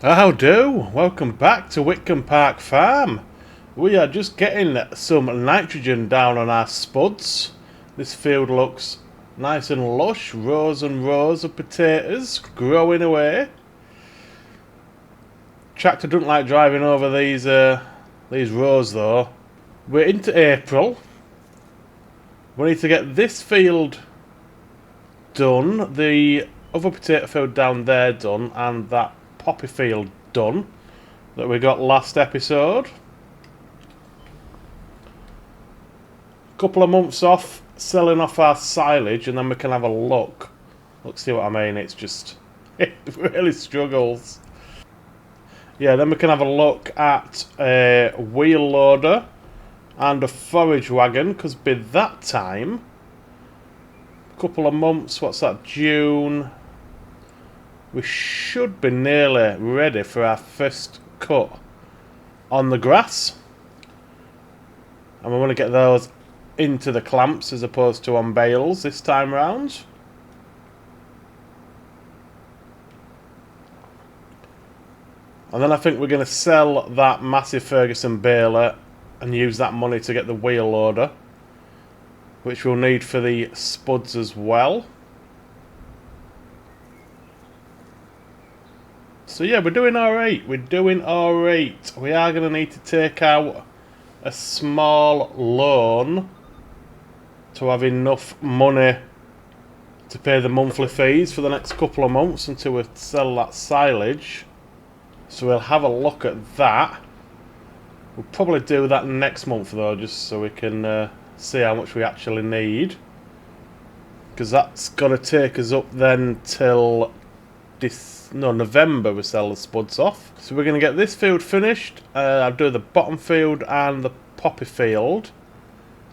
How do? Welcome back to Witcombe Park Farm. We are just getting some nitrogen down on our spuds. This field looks nice and lush, rows and rows of potatoes growing away. Tractor doesn't like driving over these rows though. We're into April. We need to get this field done, the other potato field down there done, and that poppy field done that we got last episode. Couple of months off selling off our silage, and then we can have a look. Look, see what I mean? It's just it really struggles. Yeah, then we can have a look at a wheel loader and a forage wagon, because by that time, couple of months, what's that, June, we should be nearly ready for our first cut on the grass. And we want to get those into the clamps as opposed to on bales this time round. And then I think we're going to sell that massive Ferguson baler and use that money to get the wheel loader, which we'll need for the spuds as well. So yeah, we're doing alright. We're doing alright. We are going to need to take out a small loan to have enough money to pay the monthly fees for the next couple of months until we sell that silage. So we'll have a look at that. We'll probably do that next month though, just so we can see how much we actually need. Because that's got to take us up then till November we sell the spuds off. So we're going to get this field finished. I'll do the bottom field and the poppy field.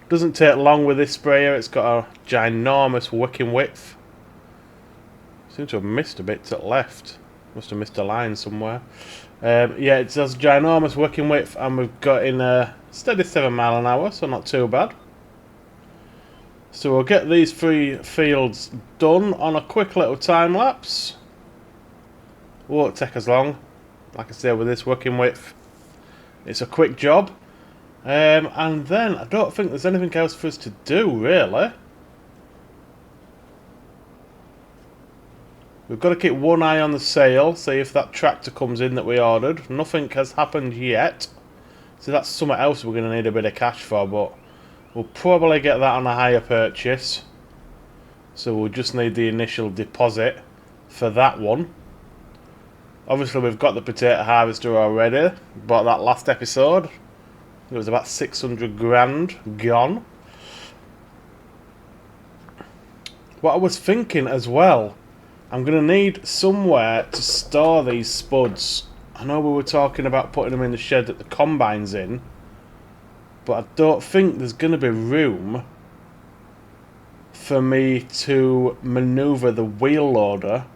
Doesn't take long with this sprayer. It's got a ginormous working width. Seem to have missed a bit to the left. Must have missed a line somewhere. Yeah, it has ginormous working width, and we've got in a steady 7 mile an hour, so not too bad. So we'll get these 3 fields done on a quick little time lapse. Won't take us long. Like I say, with this working width, it's a quick job. And then I don't think there's anything else for us to do, really. We've got to keep one eye on the sale, see if that tractor comes in that we ordered. Nothing has happened yet. So that's something else we're going to need a bit of cash for, but we'll probably get that on a hire purchase. So we'll just need the initial deposit for that one. Obviously we've got the potato harvester already. Bought that last episode. It was about 600 grand gone. What I was thinking as well, I'm going to need somewhere to store these spuds. I know we were talking about putting them in the shed that the combine's in, but I don't think there's going to be room for me to manoeuvre the wheel loader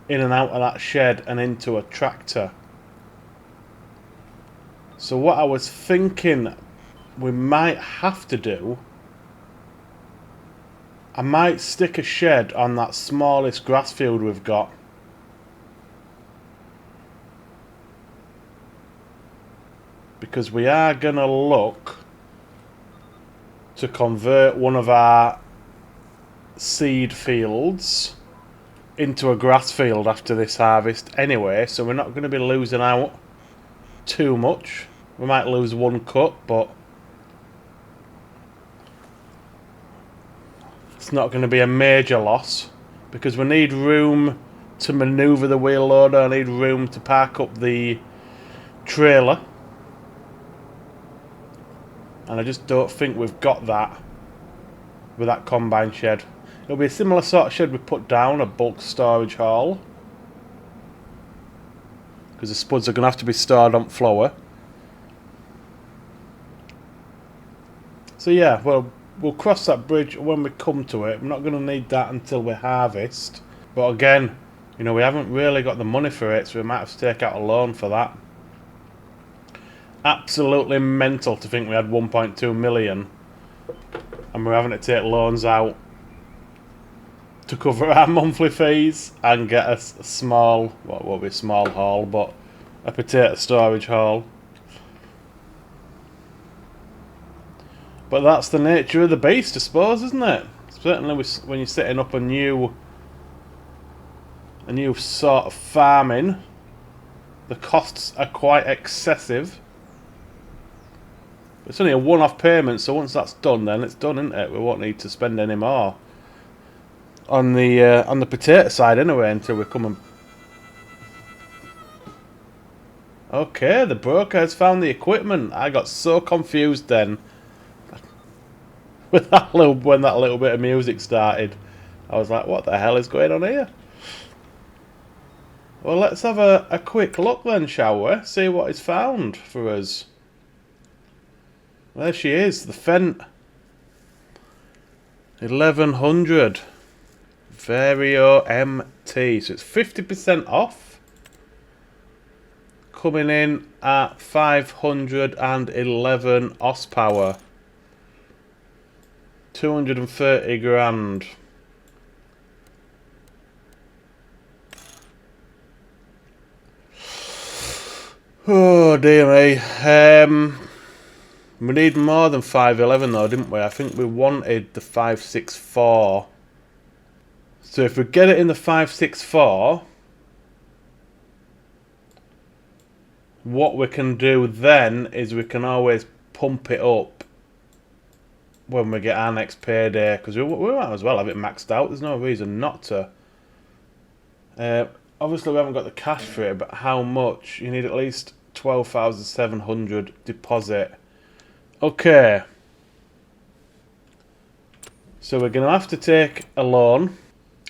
in and out of that shed and into a tractor. So what I was thinking we might have to do, I might stick a shed on that smallest grass field we've got. Because we are going to look to convert one of our seed fields into a grass field after this harvest anyway, so we're not going to be losing out too much. We might lose one cut, but it's not going to be a major loss, because we need room to manoeuvre the wheel loader. I need room to park up the trailer, and I just don't think we've got that with that combine shed. It'll be a similar sort of shed we put down, a bulk storage hall, because the spuds are going to have to be stored on floor. So yeah, well, we'll cross that bridge when we come to it. I'm not going to need that until we harvest. But again, you know, we haven't really got the money for it, so we might have to take out a loan for that. Absolutely mental to think we had 1.2 million and we're having to take loans out to cover our monthly fees and get a small, what will be a small haul, but a potato storage haul. But that's the nature of the beast, I suppose, isn't it? Certainly when you're setting up a new sort of farming, the costs are quite excessive. It's only a one-off payment, so once that's done, then it's done, isn't it? We won't need to spend any more on the potato side anyway until we come and. Okay, the broker has found the equipment. I got so confused then with when that little bit of music started. I was like, what the hell is going on here? Well, let's have a quick look then, shall we? See what is found for us. There she is, the Fendt 1100 Vario MT. So it's 50% off. Coming in at 511 horsepower. 230 grand. Oh dear me. We need more than 511 though, didn't we? I think we wanted the 564. So if we get it in the 564, what we can do then is we can always pump it up when we get our next payday, because we might as well have it maxed out. There's no reason not to. Obviously we haven't got the cash for it, but how much? You need at least 12,700 deposit. Okay. So we're going to have to take a loan,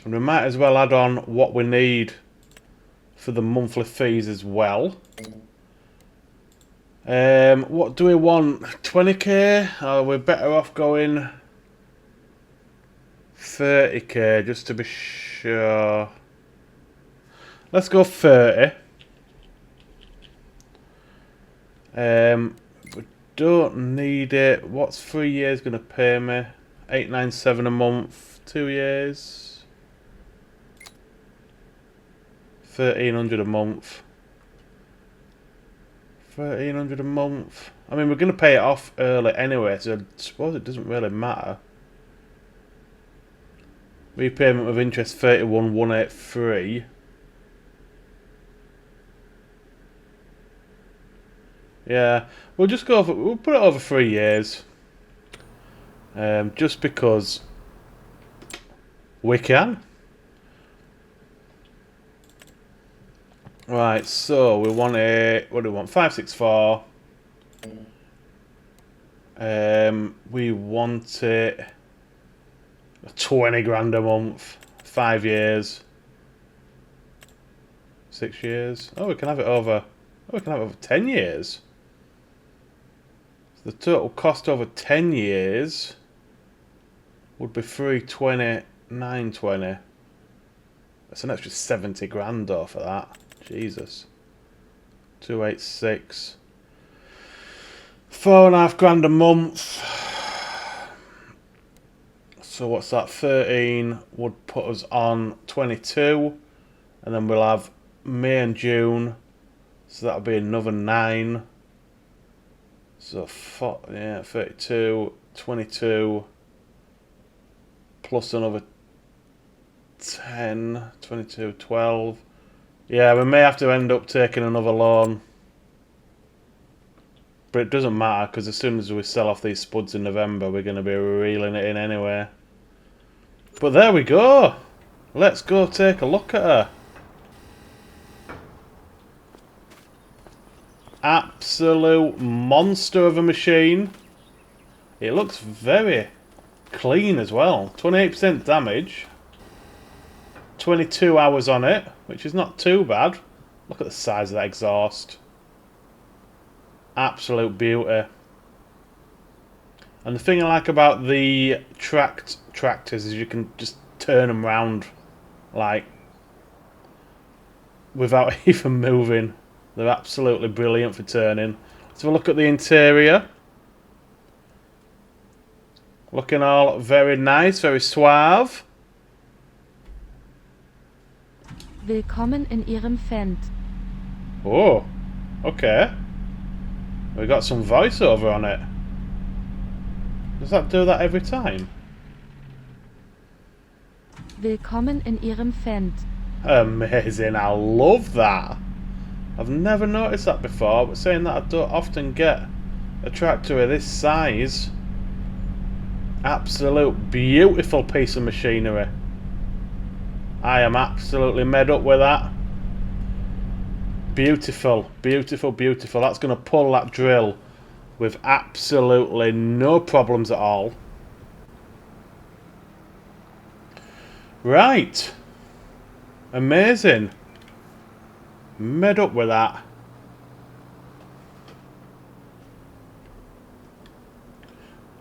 and we might as well add on what we need for the monthly fees as well. What do we want? 20k? Or we're better off going 30k just to be sure. Let's go 30. We don't need it. What's 3 years going to pay me? 897 a month. 2 years. 1,300 a month. 1,300 a month. I mean, we're going to pay it off early anyway, so I suppose it doesn't really matter. Repayment with interest 31,183. Yeah, we'll just go for, we'll put it over 3 years. Just because we can. Right, so we want it, what do we want? 564. We want it 20 grand a month, 5 years. 6 years. Oh, we can have it over, oh, we can have it over 10 years. The total cost over 10 years would be 320, 920. That's an extra 70 grand though for that. Jesus. 286. 4.5 grand a month. So what's that? 13 would put us on 22. And then we'll have May and June. So that'll be another 9. So, 32, 22, plus another 10, 22, 12. Yeah, we may have to end up taking another loan. But it doesn't matter, because as soon as we sell off these spuds in November, we're going to be reeling it in anyway. But there we go. Let's go take a look at her. Absolute monster of a machine. It looks very clean as well. 28% damage. 22 hours on it, which is not too bad. Look at the size of that exhaust. Absolute beauty. And the thing I like about the tractors is you can just turn them round, like, without even moving. They're absolutely brilliant for turning. Let's have a look at the interior. Looking all very nice, very suave. Willkommen in Ihrem Fendt. Oh, okay. We got some voiceover on it. Does that do that every time? Willkommen in Ihrem Fendt. Amazing, I love that. I've never noticed that before, but saying that I don't often get a tractor of this size. Absolute beautiful piece of machinery. I am absolutely made up with that. Beautiful, beautiful, beautiful. That's going to pull that drill with absolutely no problems at all. Right. Amazing. Made up with that.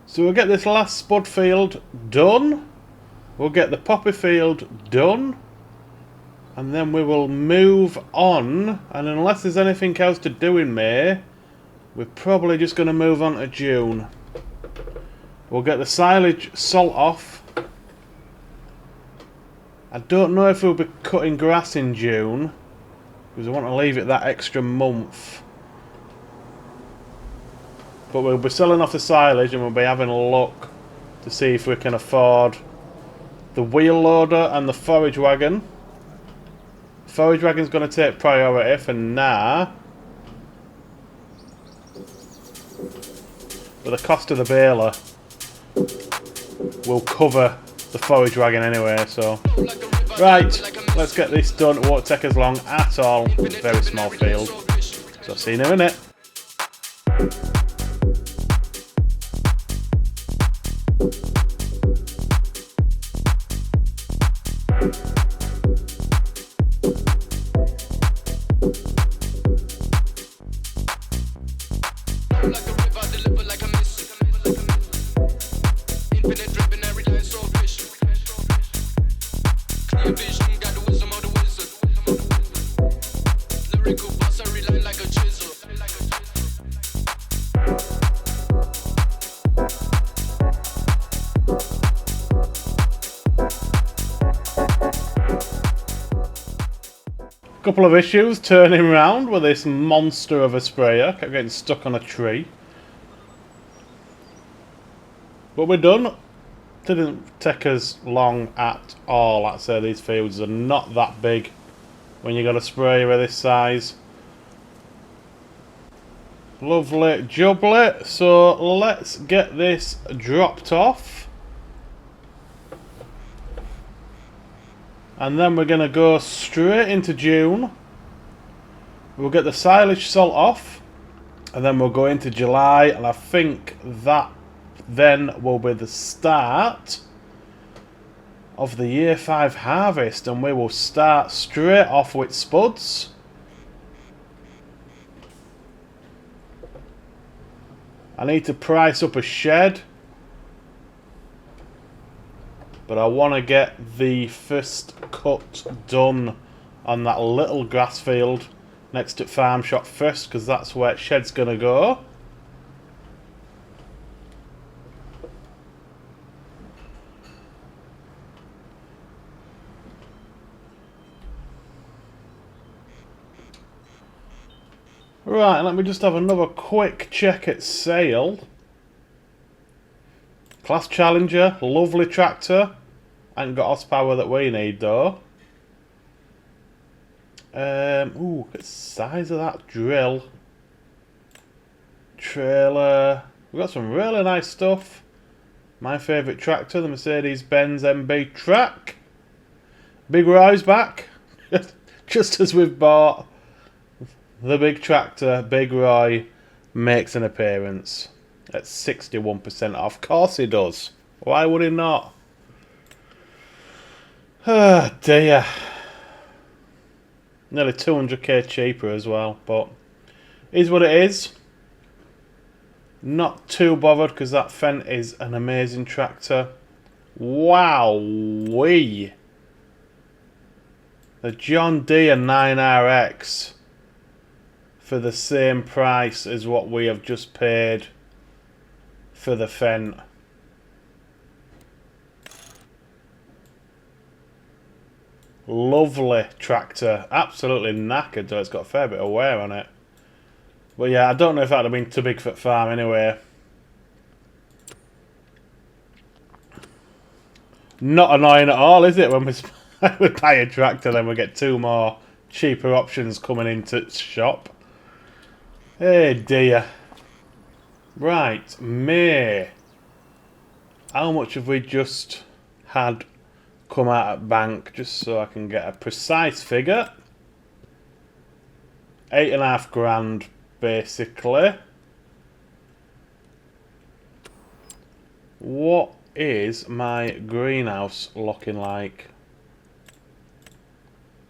So we'll get this last spud field done. We'll get the poppy field done. And then we will move on. And unless there's anything else to do in May, we're probably just going to move on to June. We'll get the silage salt off. I don't know if we'll be cutting grass in June, because I want to leave it that extra month. But we'll be selling off the silage and we'll be having a look to see if we can afford the wheel loader and the forage wagon. The forage wagon's going to take priority for now. But the cost of the baler will cover the forage wagon anyway, so... Right, let's get this done. It won't take as long at all. Very small field. So see you in a minute. Couple of issues turning around with this monster of a sprayer. Kept getting stuck on a tree. But we're done. Didn't take us long at all. I'd say these fields are not that big when you got a sprayer of this size. Lovely jubbly. So let's get this dropped off. And then we're going to go straight into June. We'll get the silage salt off. And then we'll go into July. And I think that then will be the start of the year 5 harvest. And we will start straight off with spuds. I need to price up a shed. But I want to get the first cut done on that little grass field next to farm shop first, because that's where shed's going to go. Right, let me just have another quick check at sale. Class Challenger, lovely tractor. Ain't got horsepower that we need though. Ooh, look at the size of that drill. Trailer. We've got some really nice stuff. My favourite tractor, the Mercedes-Benz MB Track. Big Roy's back. Just as we've bought the big tractor, Big Roy makes an appearance at 61% off. Of course he does. Why would he not? Oh dear. Nearly 200k cheaper as well, but is what it is. Not too bothered because that Fendt is an amazing tractor. Wowee. The John Deere 9RX for the same price as what we have just paid for the Fendt. Lovely tractor. Absolutely knackered though. It's got a fair bit of wear on it. But yeah, I don't know if that would have been too big for the farm anyway. Not annoying at all, is it? When we buy a tractor, then we get 2 more cheaper options coming into the shop. Hey dear. Right, May. How much have we just had come out at bank, just so I can get a precise figure? 8.5 grand, basically. What is my greenhouse looking like?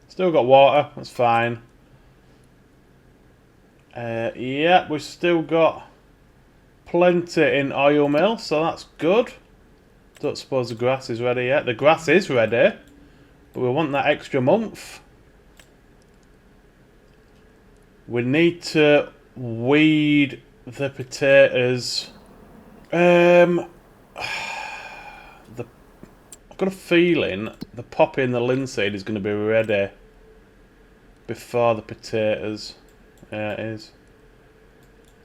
Still got water, that's fine. Yeah, we've still got plenty in oil mill, so that's good. Don't suppose the grass is ready yet. The grass is ready, but we want that extra month. We need to weed the potatoes. I've got a feeling the poppy and the linseed is going to be ready before the potatoes. Yeah, it is.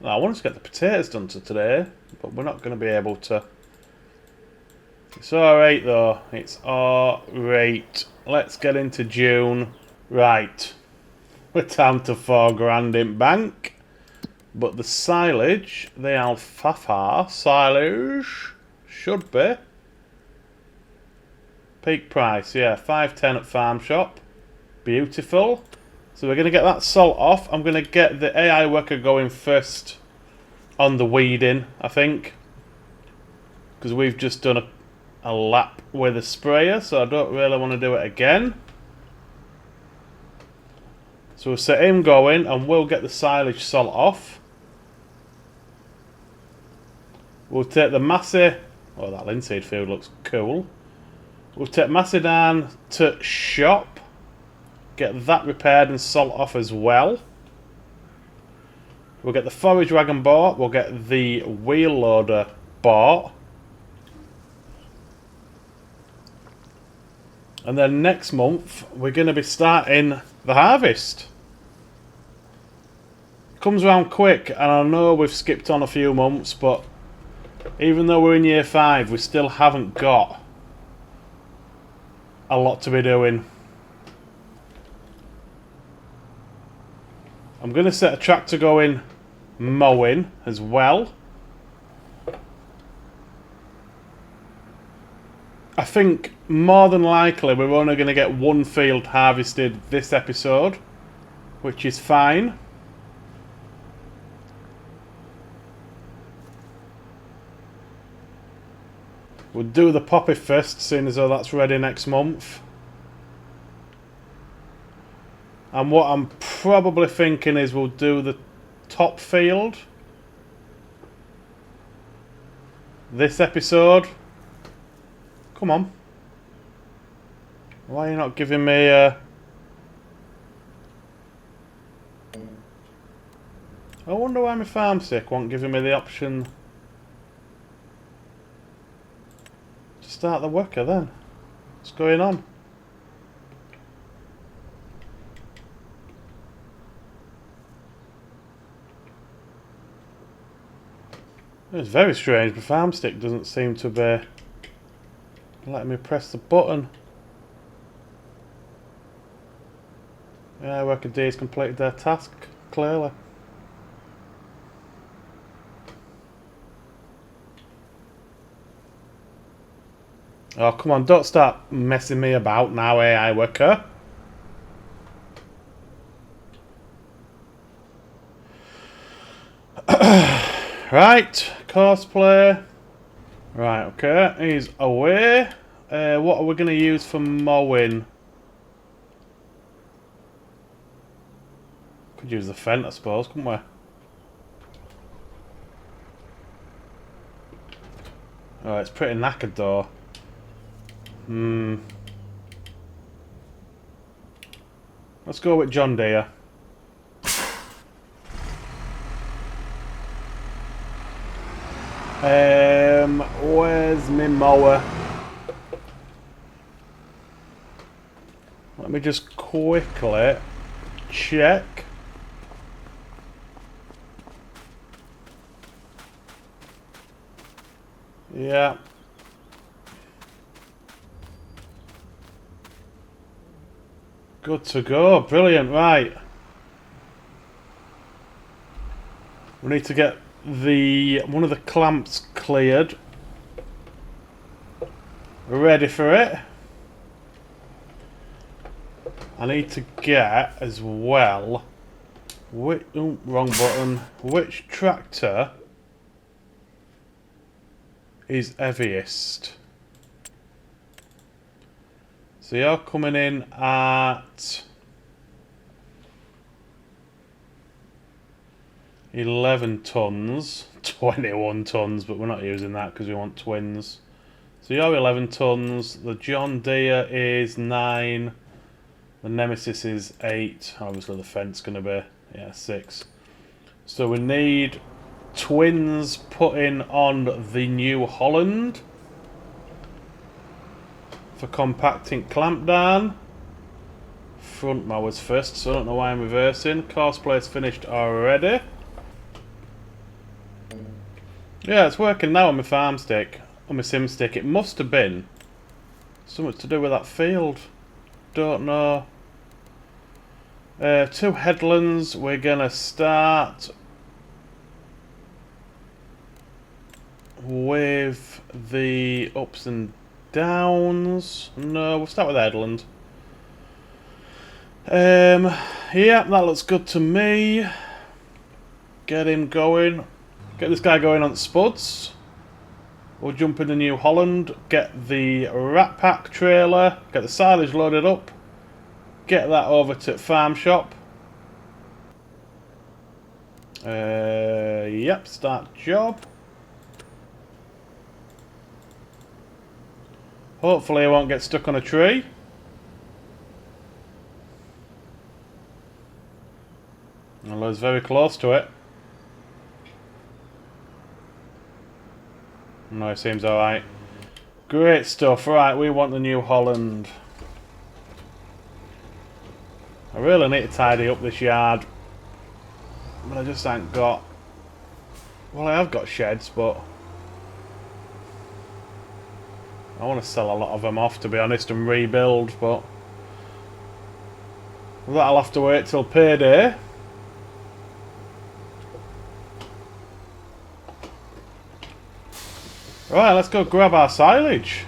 I want to get the potatoes done today, but we're not going to be able to. It's alright though. It's alright. Let's get into June. Right. We're down to 4 grand in bank. But the silage, the alfalfa silage, should be. Peak price, yeah. 5.10 at farm shop. Beautiful. So we're going to get that salt off. I'm going to get the AI worker going first on the weeding, I think. Because we've just done a lap with a sprayer, so I don't really want to do it again. So we'll set him going and we'll get the silage salt off. We'll take the Massey. Oh, that linseed field looks cool. We'll take Massey down to shop. Get that repaired and salt off as well. We'll get the forage wagon bought. We'll get the wheel loader bought. And then next month, we're going to be starting the harvest. Comes around quick, and I know we've skipped on a few months, but even though we're in year 5, we still haven't got a lot to be doing. I'm going to set a tractor going mowing as well. I think more than likely we're only going to get 1 field harvested this episode, which is fine. We'll do the poppy first, seeing as though that's ready next month. And what I'm probably thinking is we'll do the top field this episode. Come on. Why are you not giving me I wonder why my farm stick won't giving me the option to start the worker then. What's going on? It's very strange, the farm stick doesn't seem to be letting me press the button. Yeah, worker D has completed their task, clearly. Oh, come on, don't start messing me about now, AI worker. Right, cosplay. Right, okay, he's away. What are we going to use for mowing? Could use the Fendt, I suppose, couldn't we? Oh, it's pretty knackered though. Let's go with John Deere. Where's my mower? Let me just quickly check. Yeah. Good to go. Brilliant. Right. We need to get one of the clamps cleared. Ready for it. I need to get as well. Wrong button. Which tractor is heaviest? So you're coming in at 11 tons, 21 tons, but we're not using that because we want twins. So you're 11 tons, the John Deere is 9, the Nemesis is 8, obviously the Fendt's going to be 6. So we need twins putting on the New Holland for compacting clamp down. Front mowers first, so I don't know why I'm reversing. Course place finished already. Yeah, it's working now on my farm stick, on my sim stick. It must have been something to do with that field. Don't know. 2 headlands. We're gonna start with the ups and downs. No, we'll start with headland. Yeah, that looks good to me. Get him going. Get this guy going on spuds. We'll jump in the New Holland. Get the rat pack trailer. Get the silage loaded up. Get that over to farm shop. Yep, start job. Hopefully I won't get stuck on a tree. Although it's very close to it. No, it seems alright. Great stuff. Right, we want the New Holland. I really need to tidy up this yard. But I just ain't got... Well, I have got sheds, but... I want to sell a lot of them off, to be honest, and rebuild, but... That'll have to wait till payday. Right, let's go grab our silage.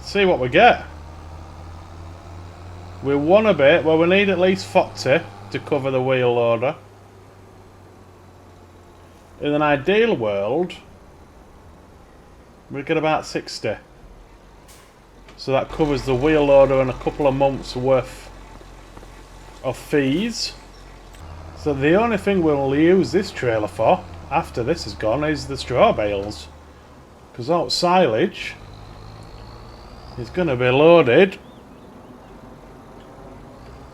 See what we get. We want a bit, well we need at least 40 to cover the wheel loader. In an ideal world, we get about 60. So that covers the wheel loader and a couple of months worth of fees. So the only thing we'll use this trailer for, after this is gone, is the straw bales. Because that silage is going to be loaded.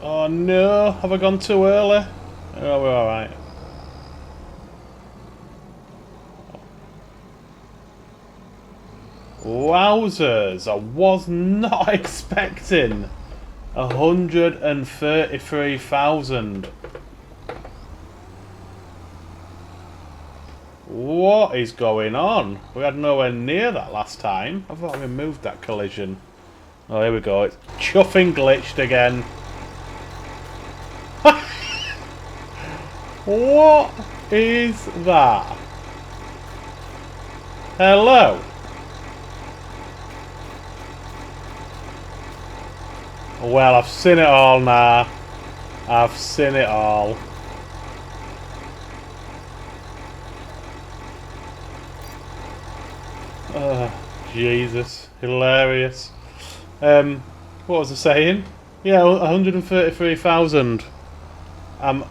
Oh no, have I gone too early? Oh, we're alright. Wowzers, I was not expecting 133,000. What is going on? We had nowhere near that last time. I thought I removed that collision. Oh, here we go. It's chuffing glitched again. What is that? Hello? Well, I've seen it all now. I've seen it all. Jesus. Hilarious. What was I saying? Yeah, 133,000. I'm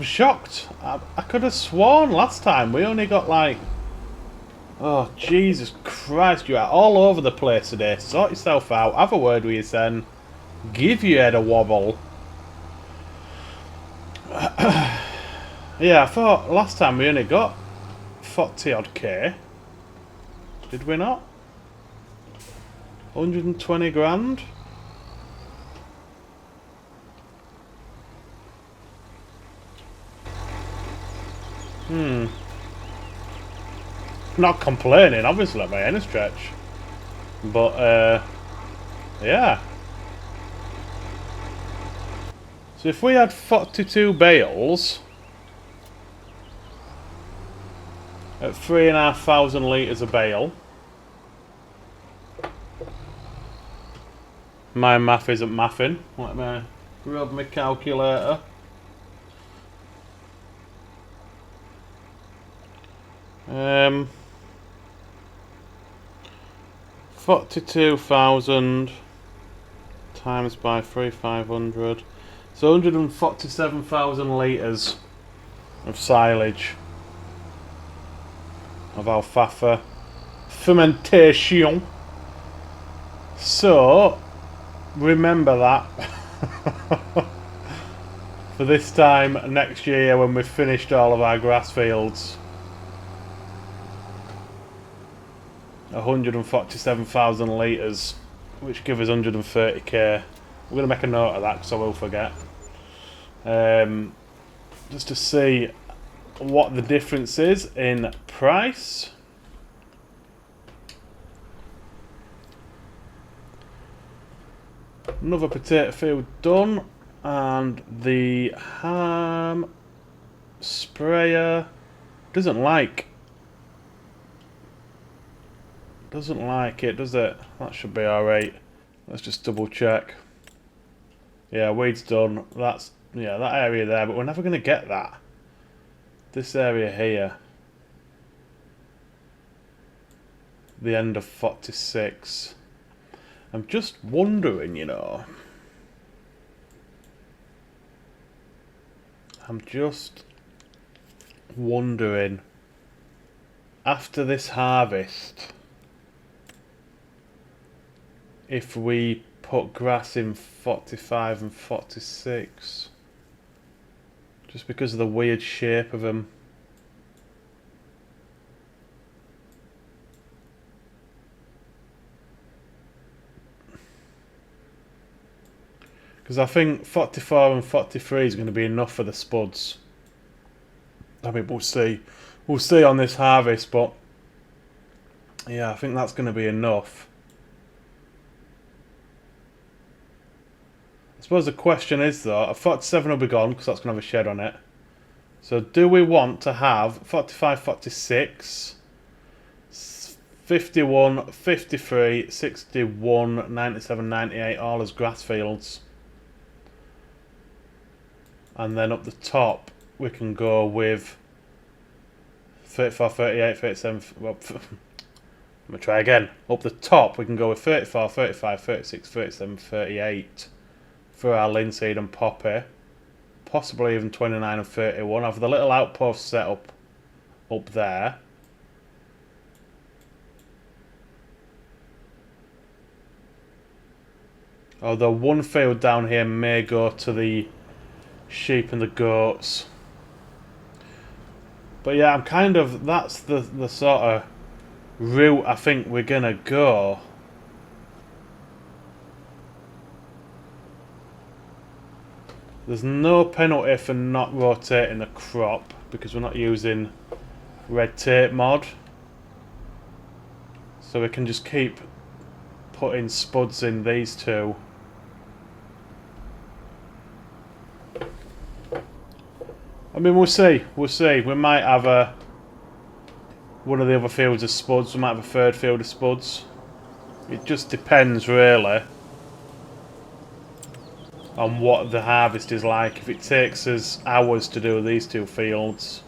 shocked. I could have sworn last time we only got like... Oh, Jesus Christ, you are all over the place today. Sort yourself out. Have a word with you, then. Give your head a wobble. Yeah, I thought last time we only got 40 odd K. Did we not? 120 grand? Not complaining, obviously, by any stretch. But, yeah. So if we had 42 bales at 3,500 litres a bale, my math isn't mathing. Let me grab my calculator. Um, 42,000 times by 3,500. So 147,000 litres of silage of alfalfa fermentation. So remember that for this time next year when we've finished all of our grass fields. 147,000 litres, which give us 130k. We're going to make a note of that because I will forget. Just to see what the difference is in price. Another potato field done, and the ham sprayer doesn't like it, does it? That should be alright. Let's just double check. Yeah, weed's done. That's, yeah, that area there, but we're never going to get that. This area here. The end of 46. I'm just wondering, you know. I'm just wondering, after this harvest, if we put grass in 45 and 46, just because of the weird shape of them. Because I think 44 and 43 is going to be enough for the spuds. I mean, we'll see. We'll see on this harvest, but yeah, I think that's going to be enough. I suppose the question is, though, a 47 will be gone because that's going to have a shed on it. So do we want to have 45, 46, 51, 53, 61, 97, 98 all as grass fields? And then up the top we can go with 34, 38, 37, well, let me try again. Up the top we can go with 34, 35, 36, 37, 38 for our linseed and poppy. Possibly even 29 and 31. Have the little outpost set up there. Although one field down here may go to the sheep and the goats. But yeah, I'm kind of, that's the sort of route I think we're gonna go. There's no penalty for not rotating the crop because we're not using red tape mod. So we can just keep putting spuds in these two. I mean, we'll see. We'll see. We might have one of the other fields of spuds. We might have a third field of spuds. It just depends, really, on what the harvest is like. If it takes us hours to do these two fields,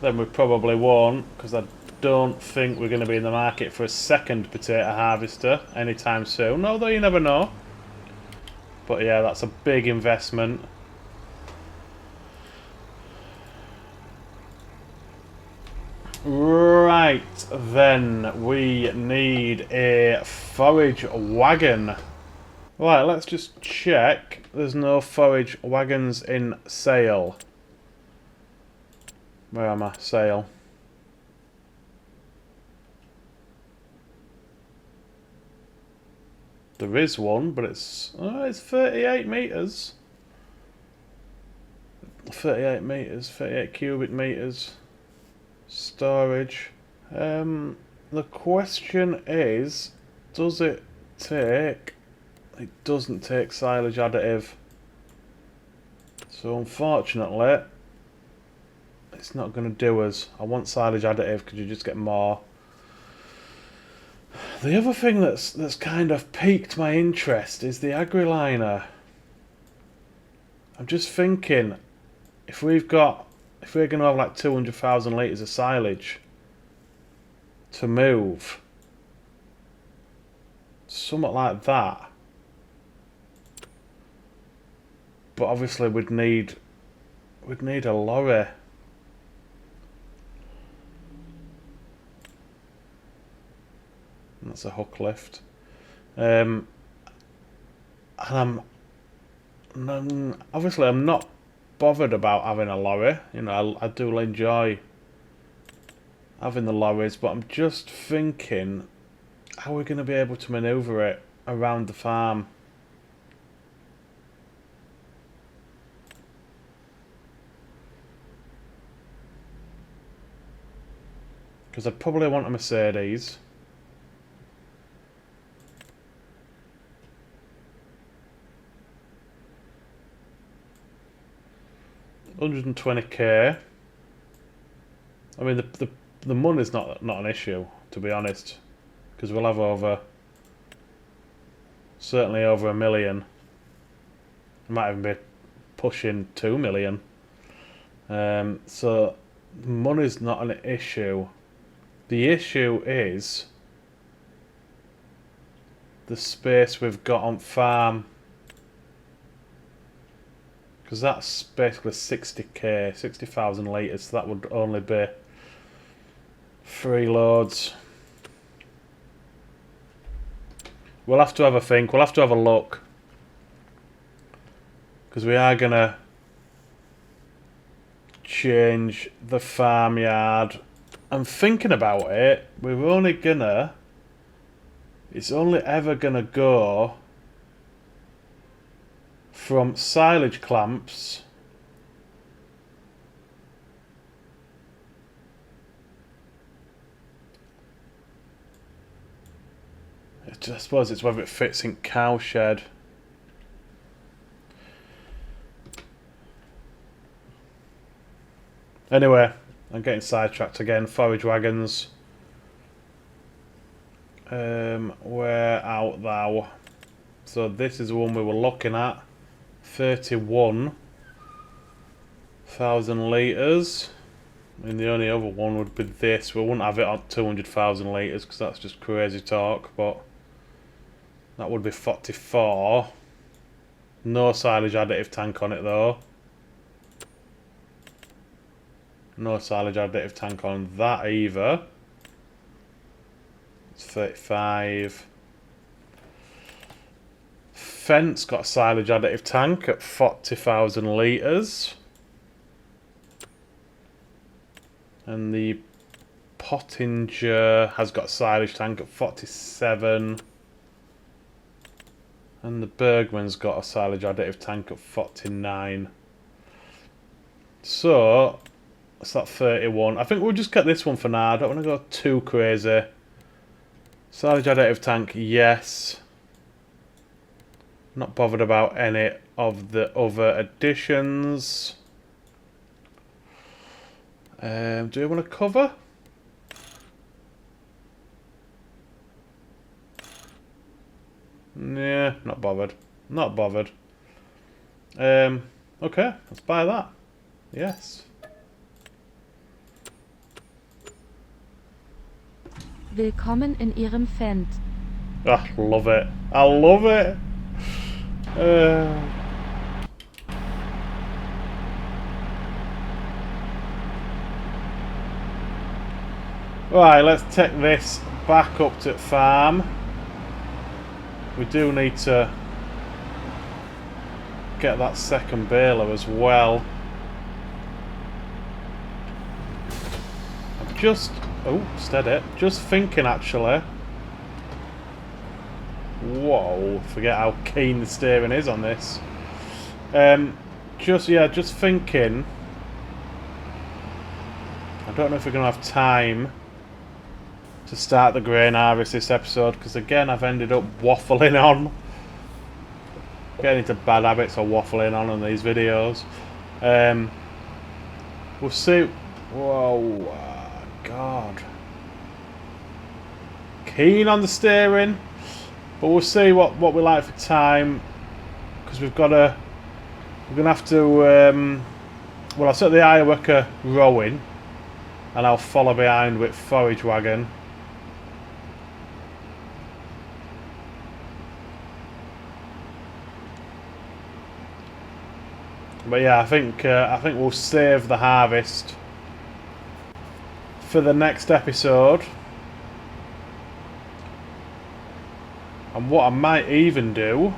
then we probably won't, because I don't think we're going to be in the market for a second potato harvester anytime soon, although you never know. But yeah, that's a big investment. Right, then we need a forage wagon. Right, let's just check. There's no forage wagons in sale. Where am I? Sale. There is one, but it's 38 metres. 38 metres, 38 cubic metres. Storage. The question is, does it take... It doesn't take silage additive. So unfortunately, it's not going to do us. I want silage additive because you just get more. The other thing that's kind of piqued my interest is the agri-liner. I'm just thinking, if we're going to have like 200,000 litres of silage to move, something like that. But obviously we'd need a lorry. That's a hook lift. And obviously I'm not bothered about having a lorry. You know, I do enjoy having the lorries, but I'm just thinking, how are we going to be able to manoeuvre it around the farm? Because I'd probably want a Mercedes. £120k. I mean, the money's not an issue, to be honest, because we'll have certainly over 1 million. It might even be pushing 2 million. So money's not an issue. The issue is the space we've got on farm. Because that's basically 60k, 60,000 litres, so that would only be 3 loads. We'll have to have a think, we'll have to have a look. Because we are going to change the farmyard. I'm thinking about it, it's only ever going to go from silage clamps I suppose it's whether it fits in cowshed. Anyway, I'm getting sidetracked again. Forage wagons. Where out thou? So this is the one we were looking at. 31,000 litres. I mean, the only other one would be this. We wouldn't have it on 200,000 litres because that's just crazy talk, but that would be 44. No silage additive tank on it though. No silage additive tank on that either. It's 35. Fendt's got a silage additive tank at 40,000 litres. And the Pottinger has got a silage tank at 47. And the Bergman's got a silage additive tank at 49. So, that's that 31. I think we'll just get this one for now. I don't want to go too crazy. Silage additive tank, yes. Not bothered about any of the other additions. Do you want to cover? Yeah, not bothered. Not bothered. Okay, let's buy that. Yes. Willkommen in Ihrem Fendt. Ah, love it. I love it. Right, let's take this back up to the farm. We do need to get that second baler as well. I'm just... Oh, steady. Just thinking actually. Whoa, forget how keen the steering is on this. Just thinking. I don't know if we're going to have time to start the grain harvest this episode, because again I've ended up waffling on. Getting into bad habits of waffling on these videos. We'll see. Whoa, God. Keen on the steering, but we'll see what we like for time, because we're gonna have to. Well, I'll set the hire worker rowing, and I'll follow behind with forage wagon. But yeah, I think we'll save the harvest for the next episode. And what I might even do,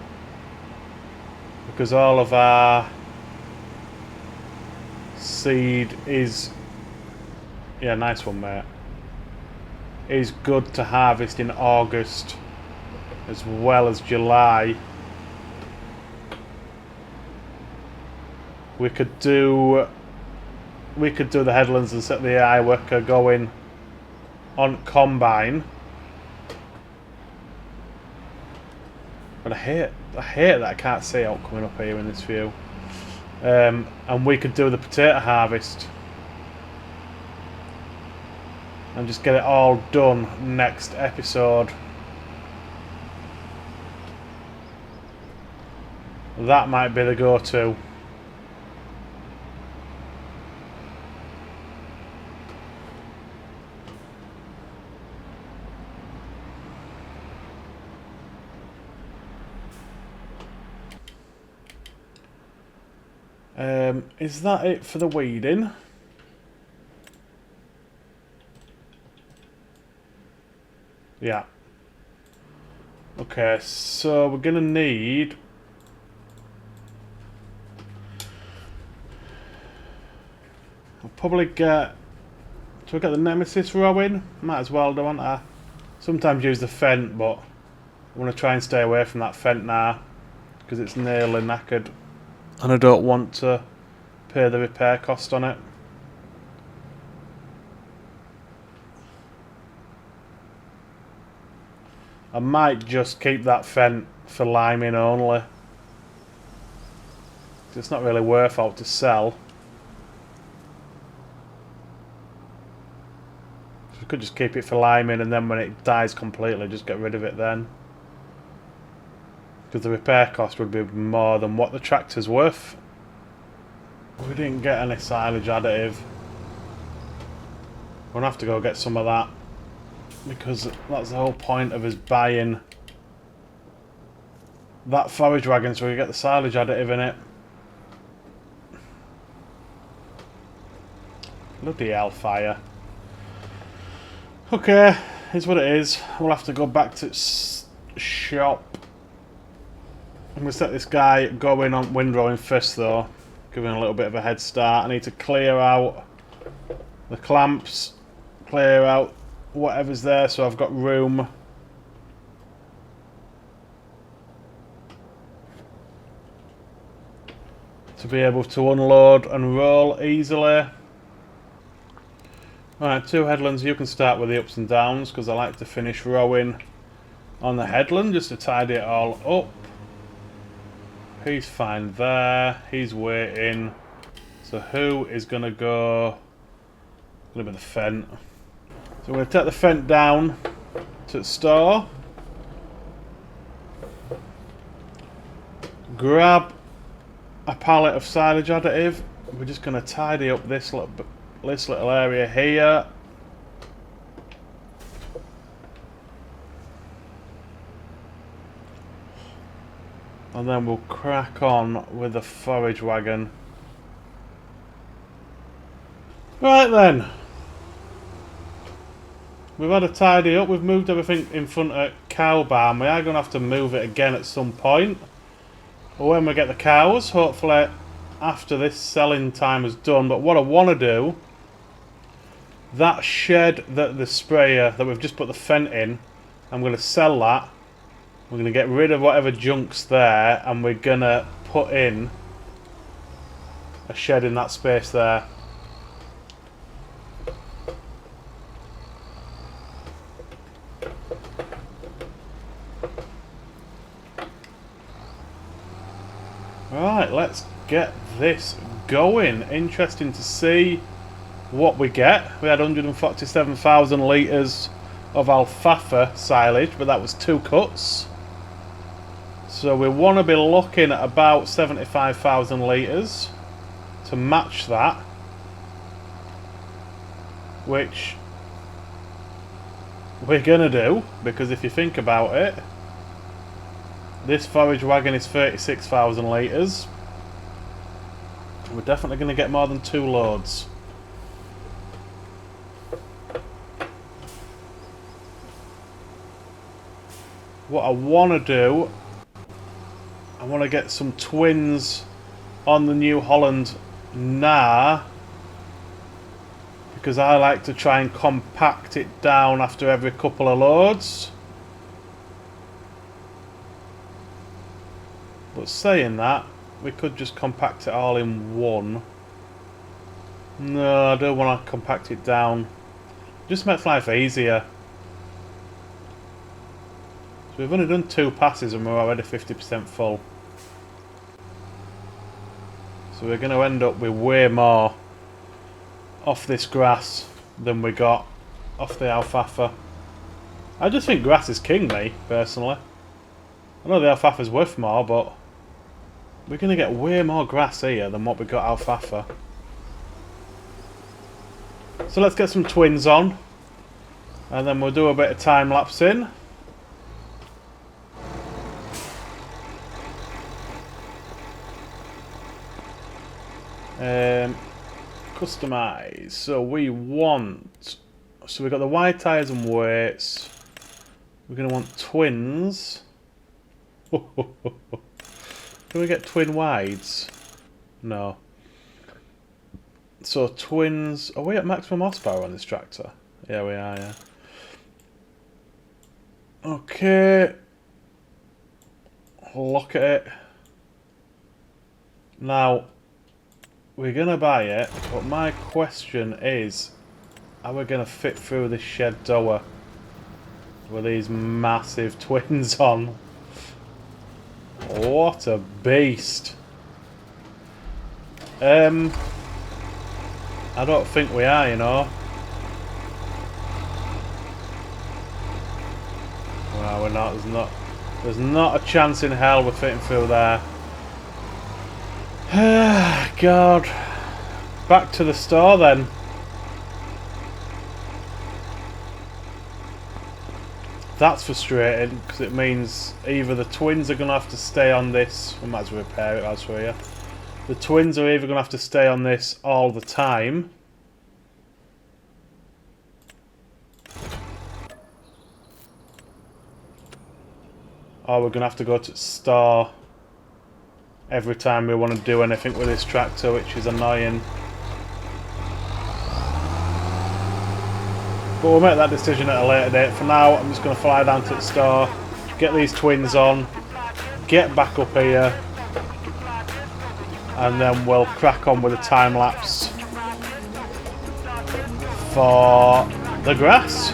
because all of our seed is, yeah, nice one, mate, is good to harvest in August as well as July. We could do the headlands and set the AI worker going on combine. But I hate that I can't see out coming up here in this view. And we could do the potato harvest and just get it all done next episode. That might be the go-to. Is that it for the weeding? Yeah. Okay, so we're gonna need I'll probably get we get the Nemesis rowing? Might as well, don't I? Sometimes use the Fendt, but I want to try and stay away from that Fendt now because it's nearly knackered. And I don't want to pay the repair cost on it. I might just keep that Fendt for liming only. It's not really worth out to sell. So we could just keep it for liming, and then when it dies completely, just get rid of it then. Because the repair cost would be more than what the tractor's worth. We didn't get any silage additive. We're going to have to go get some of that, because that's the whole point of us buying that forage wagon, so we get the silage additive in it. Bloody hellfire. Okay, here's what it is. We'll have to go back to shop. I'm going to set this guy going on windrowing first though, giving a little bit of a head start. I need to clear out the clamps, clear out whatever's there so I've got room to be able to unload and roll easily. Alright, 2 headlands. You can start with the ups and downs, because I like to finish rowing on the headland just to tidy it all up. He's fine there. He's waiting. So who is going to go? Going to be the Fendt. So we're going to take the Fendt down to the store. Grab a pallet of silage additive. We're just going to tidy up this little area here. And then we'll crack on with the forage wagon. Right then. We've had a tidy up. We've moved everything in front of cow barn. We are going to have to move it again at some point. But when we get the cows, hopefully after this selling time is done. But what I want to do, that shed, that the sprayer that we've just put the Fendt in, I'm going to sell that We're going to get rid of whatever junk's there, and we're going to put in a shed in that space there. Right, let's get this going. Interesting to see what we get. We had 147,000 litres of alfalfa silage, but that was 2 cuts. So we want to be looking at about 75,000 litres to match that, which we're going to do, because if you think about it, this forage wagon is 36,000 litres. We're definitely going to get more than 2 loads. What I want to do, I want to get some twins on the New Holland now, because I like to try and compact it down after every couple of loads. But saying that, we could just compact it all in one. No, I don't want to compact it down. Just makes life easier. So we've only done 2 passes and we're already 50% full. So we're going to end up with way more off this grass than we got off the alfalfa. I just think grass is king, me, personally. I know the alfalfa's worth more, but we're going to get way more grass here than what we got alfalfa. So let's get some twins on, and then we'll do a bit of time lapse in. Customize. So we want. So we've got the wide tyres and weights. We're going to want twins. Can we get twin wides? No. So twins. Are we at maximum horsepower on this tractor? Yeah, we are, yeah. Okay. Look at it. Now, we're going to buy it, but my question is, are we going to fit through this shed door with these massive twins on? What a beast. I don't think we are, you know. Well, we're not. There's not a chance in hell we're fitting through there. God. Back to the store then. That's frustrating, because it means either the twins are going to have to stay on this. We might as well repair it, as for you. The twins are either going to have to stay on this all the time, or we're going to have to go to the store every time we want to do anything with this tractor, which is annoying. But we'll make that decision at a later date. For now, I'm just going to fly down to the store, get these twins on, get back up here, and then we'll crack on with a time lapse for the grass.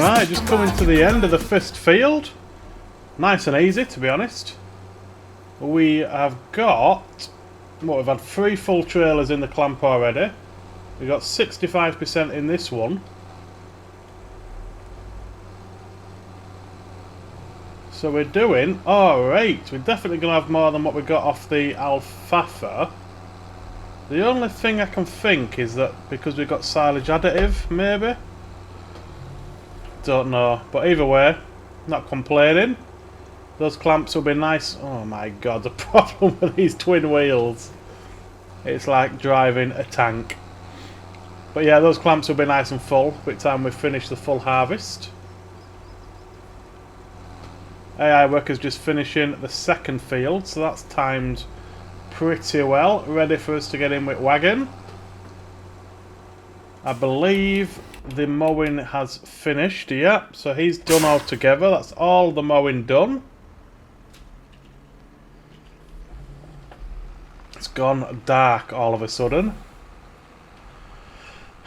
Right, just coming to the end of the first field. Nice and easy, to be honest. We have got... What, we've had 3 full trailers in the clamp already. We've got 65% in this one. So we're doing alright. We're definitely going to have more than what we got off the alfalfa. The only thing I can think is that because we've got silage additive, maybe? Don't know. But either way, not complaining. Those clamps will be nice. Oh my god, the problem with these twin wheels. It's like driving a tank. But yeah, those clamps will be nice and full by the time we finish the full harvest. AI worker's just finishing the second field, so that's timed pretty well. Ready for us to get in with wagon. I believe the mowing has finished, yeah. So he's done altogether. That's all the mowing done. It's gone dark all of a sudden.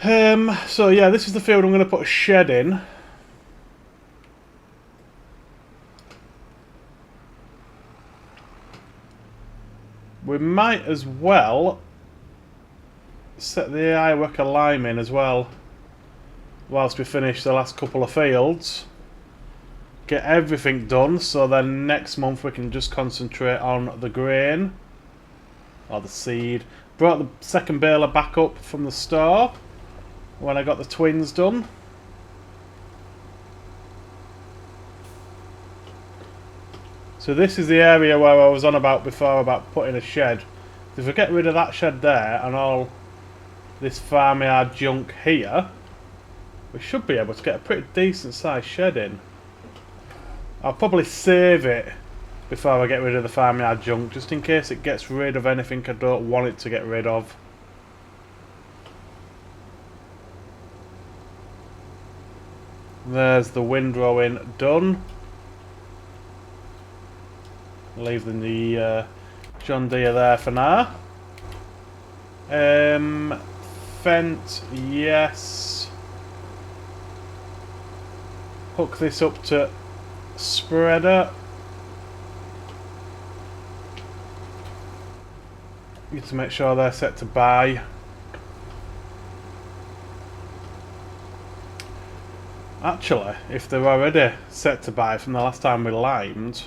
So yeah, this is the field I'm going to put a shed in. We might as well set the AI worker lime in as well whilst we finish the last couple of fields. Get everything done so then next month we can just concentrate on the grain or the seed. Brought the second baler back up from the store when I got the twins done. So this is the area where I was on about before about putting a shed. If we get rid of that shed there and all this farmyard junk here, we should be able to get a pretty decent sized shed in. I'll probably save it before I get rid of the farmyard junk, just in case it gets rid of anything I don't want it to get rid of. There's the windrowing done. Leave the John Deere there for now. Fendt, yes. Hook this up to spreader. Need to make sure they're set to buy. Actually, if they're already set to buy from the last time we limed,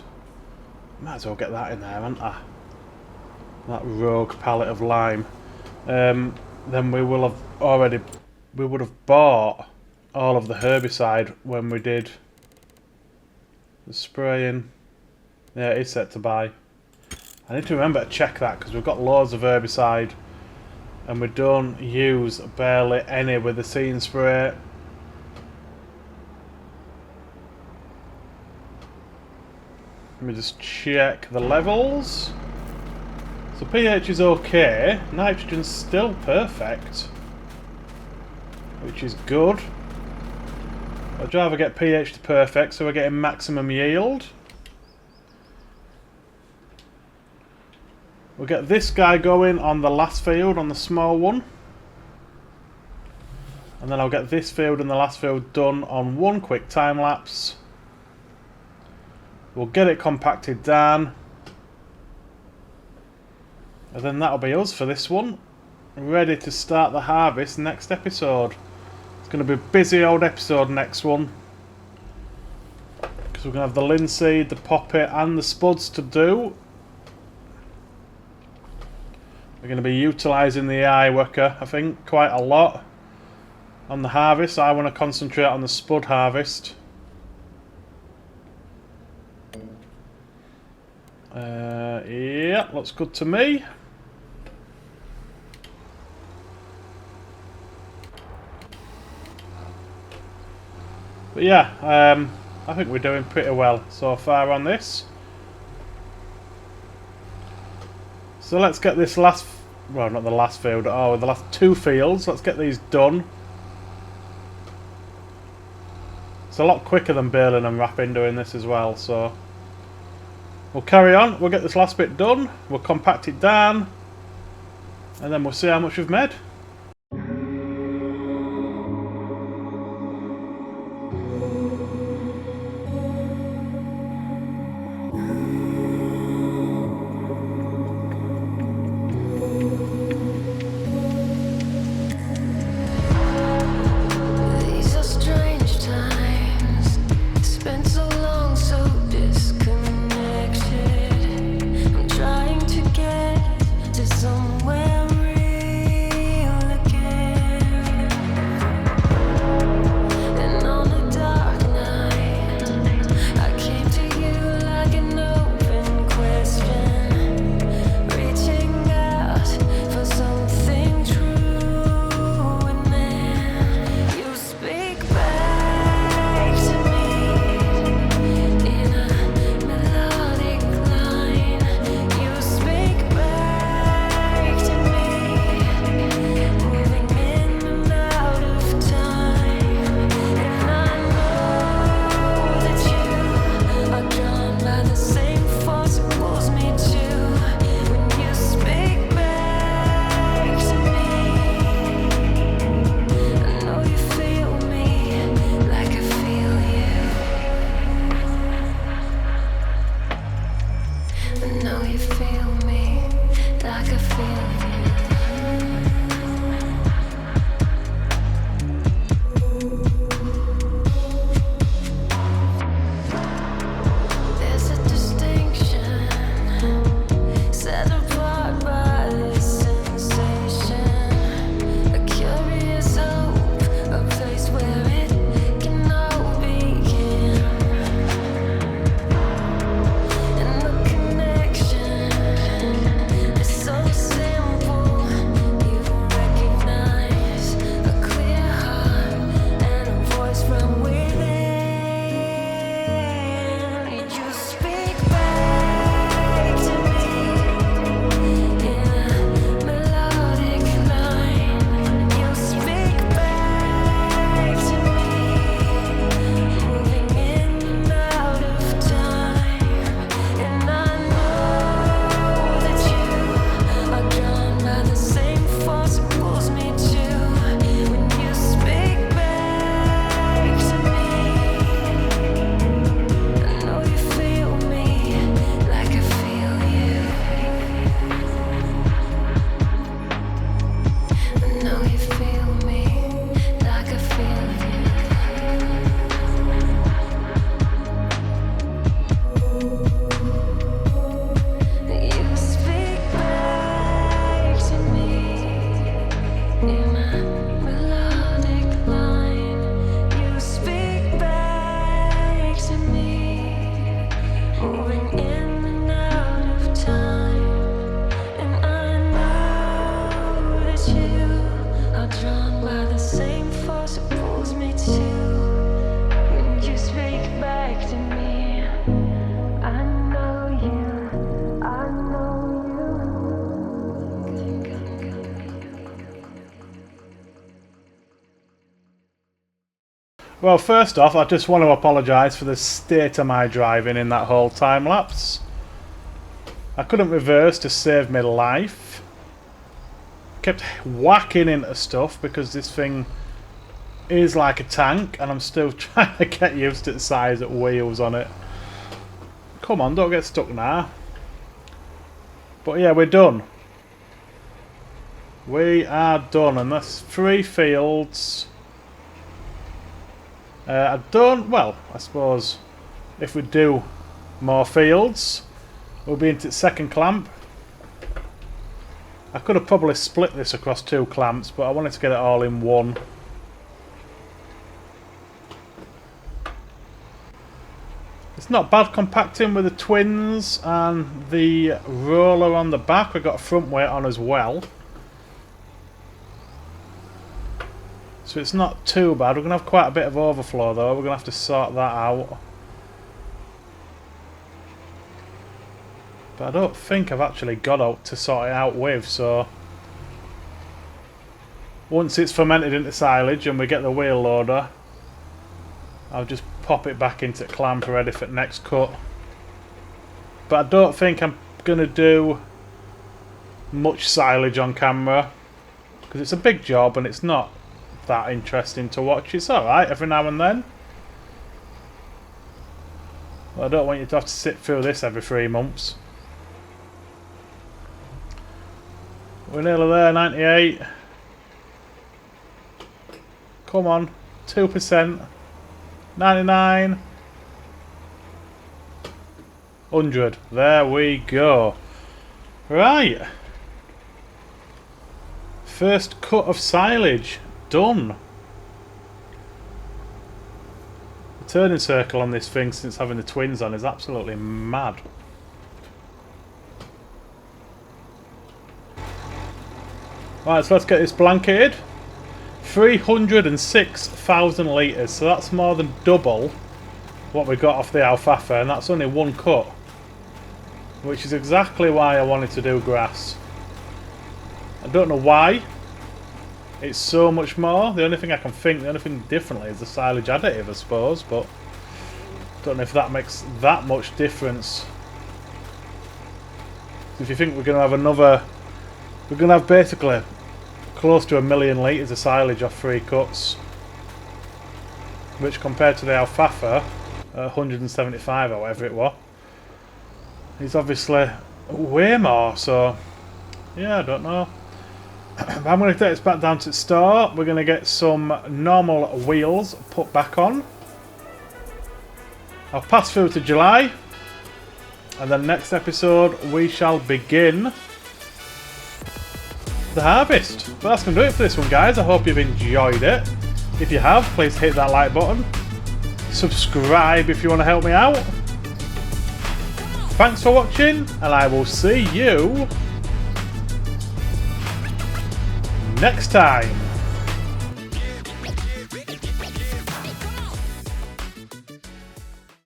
might as well get that in there, haven't I? That rogue pallet of lime. Then we will have already... We would have bought all of the herbicide when we did the spraying. Yeah, it is set to buy. I need to remember to check that because we've got loads of herbicide and we don't use barely any with the seed spray. Let me just check the levels. So pH is okay, nitrogen's still perfect, which is good. I'd rather get pH to perfect so we're getting maximum yield. We'll get this guy going on the last field, on the small one. And then I'll get this field and the last field done on one quick time lapse. We'll get it compacted down. And then that'll be us for this one. Ready to start the harvest next episode. It's going to be a busy old episode next one. Because we're going to have the linseed, the poppy and the spuds to do. We're going to be utilising the AI worker, I think, quite a lot on the harvest. I want to concentrate on the spud harvest. Yeah, looks good to me. But yeah, I think we're doing pretty well so far on this. So let's get this last, well, not the last field at all, the last 2 fields. Let's get these done. It's a lot quicker than baling and wrapping doing this as well, so we'll carry on. We'll get this last bit done. We'll compact it down, and then we'll see how much we've made. Well, first off, I just want to apologise for the state of my driving in that whole time lapse. I couldn't reverse to save my life. Kept whacking into stuff because this thing is like a tank and I'm still trying to get used to the size of wheels on it. Come on, don't get stuck now. But yeah, we're done. We are done, and that's 3 fields. I suppose if we do more fields, we'll be into the second clamp. I could have probably split this across 2 clamps, but I wanted to get it all in one. It's not bad compacting with the twins and the roller on the back. We've got a front weight on as well. So it's not too bad. We're going to have quite a bit of overflow though. We're going to have to sort that out. But I don't think I've actually got out to sort it out with, so once it's fermented into silage and we get the wheel loader, I'll just pop it back into clamp ready for the next cut. But I don't think I'm going to do much silage on camera because it's a big job and it's not that interesting to watch. It's alright every now and then. But I don't want you to have to sit through this every 3 months. We're nearly there, 98. Come on, 2%. 99. 100. There we go. Right. First cut of silage. Done. The turning circle on this thing since having the twins on is absolutely mad. Right, so let's get this blanketed. 306,000 litres, so that's more than double what we got off the alfalfa, and that's only 1 cut. Which is exactly why I wanted to do grass. I don't know why it's so much more. The only thing I can think, the only thing differently is the silage additive, I suppose, but don't know if that makes that much difference. If you think we're going to have another, we're going to have basically close to 1 million litres of silage off 3 cuts, which compared to the alfalfa, 175 or whatever it was, is obviously way more. So yeah, I don't know. I'm going to take this back down to the store. We're going to get some normal wheels put back on. I'll pass through to July, and then next episode we shall begin the harvest. But that's going to do it for this one, guys. I hope you've enjoyed it. If you have, please hit that like button. Subscribe if you want to help me out. Thanks for watching, and I will see you next time.